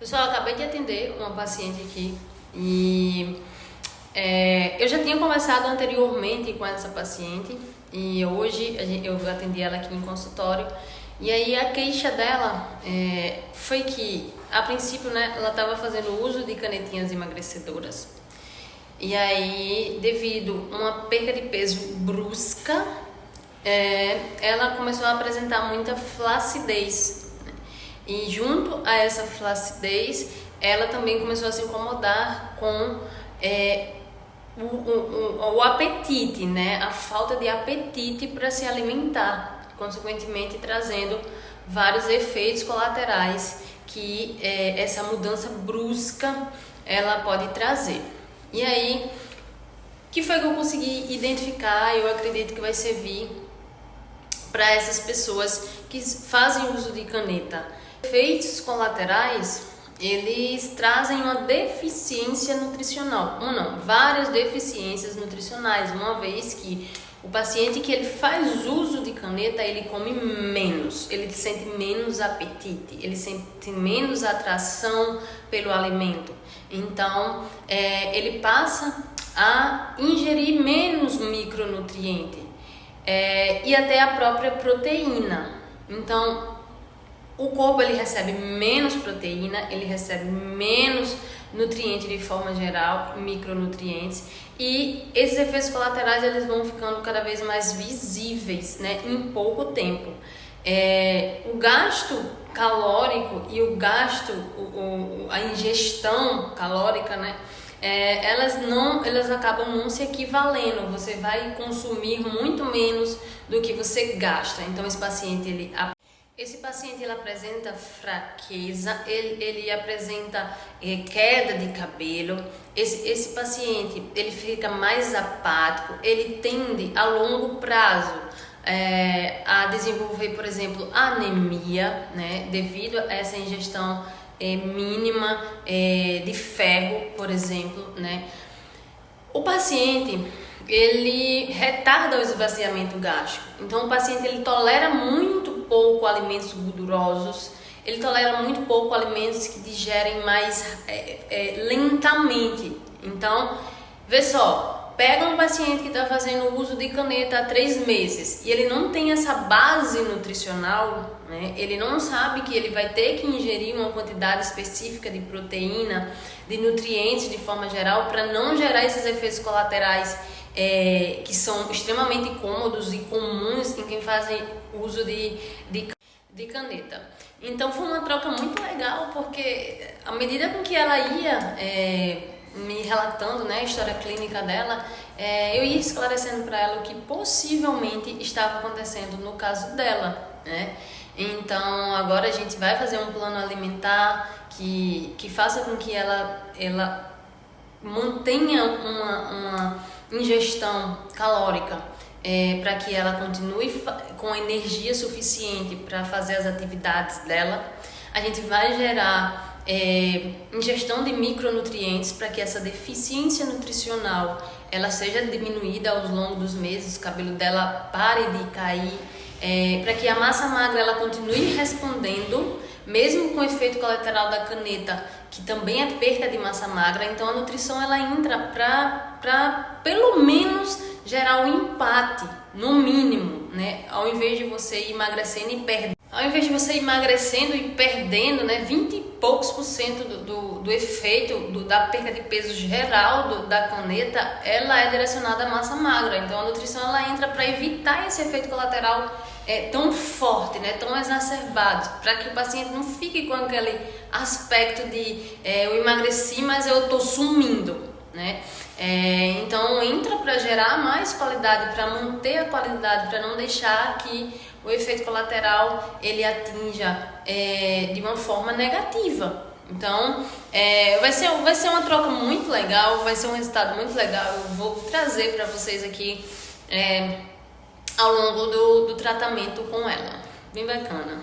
Pessoal, eu acabei de atender uma paciente aqui e eu já tinha conversado anteriormente com essa paciente e hoje eu atendi ela aqui em consultório. E aí a queixa dela foi que, a princípio, né, ela estava fazendo uso de canetinhas emagrecedoras. E aí, devido a uma perda de peso brusca, ela começou a apresentar muita flacidez. E junto a essa flacidez, ela também começou a se incomodar com o apetite, né? A falta de apetite para se alimentar, consequentemente trazendo vários efeitos colaterais que essa mudança brusca ela pode trazer. E aí, o que foi que eu consegui identificar? Eu acredito que vai servir para essas pessoas que fazem uso de caneta. Efeitos colaterais, eles trazem uma deficiência nutricional, várias deficiências nutricionais, uma vez que o paciente que ele faz uso de caneta, ele come menos, ele sente menos apetite, ele sente menos atração pelo alimento. Então, ele passa a ingerir menos micronutriente e até a própria proteína. Então, o corpo ele recebe menos proteína, ele recebe menos nutriente de forma geral, micronutrientes, e esses efeitos colaterais eles vão ficando cada vez mais visíveis, né, em pouco tempo. O gasto calórico e o gasto, a ingestão calórica, né, elas acabam não se equivalendo. Você vai consumir muito menos do que você gasta. Então esse paciente ele apresenta fraqueza, ele apresenta queda de cabelo. Esse paciente ele fica mais apático, ele tende a longo prazo a desenvolver, por exemplo, anemia, né, devido a essa ingestão mínima de ferro, por exemplo, né. O paciente ele retarda o esvaziamento gástrico. Então o paciente ele tolera muito pouco alimentos gordurosos, ele tolera muito pouco alimentos que digerem mais lentamente. Então, vê só, pega um paciente que está fazendo uso de caneta há 3 meses e ele não tem essa base nutricional, né? Ele não sabe que ele vai ter que ingerir uma quantidade específica de proteína, de nutrientes de forma geral, para não gerar esses efeitos colaterais que são extremamente cômodos e comuns em quem fazem uso de caneta. Então foi uma troca muito legal, porque à medida com que ela ia me relatando, né, a história clínica dela, eu ia esclarecendo para ela o que possivelmente estava acontecendo no caso dela, né? Então agora a gente vai fazer um plano alimentar que faça com que ela mantenha uma ingestão calórica para que ela continue com energia suficiente para fazer as atividades dela. A gente vai gerar ingestão de micronutrientes para que essa deficiência nutricional ela seja diminuída ao longo dos meses, o cabelo dela pare de cair, para que a massa magra ela continue respondendo, mesmo com o efeito colateral da caneta, que também é perda de massa magra. Então a nutrição ela entra para pelo menos gerar um empate, no mínimo, né? Ao invés de você ir emagrecendo e perdendo, né, 20 e poucos por cento do efeito da perda de peso geral da caneta, ela é direcionada à massa magra. Então a nutrição ela entra para evitar esse efeito colateral tão forte, né, tão exacerbado, para que o paciente não fique com aquele aspecto de eu emagreci, mas eu tô sumindo, né? Então entra para gerar mais qualidade, para manter a qualidade, para não deixar que o efeito colateral ele atinja de uma forma negativa. Então vai ser uma troca muito legal, vai ser um resultado muito legal. Eu vou trazer para vocês aqui ao longo do tratamento com ela. Bem bacana.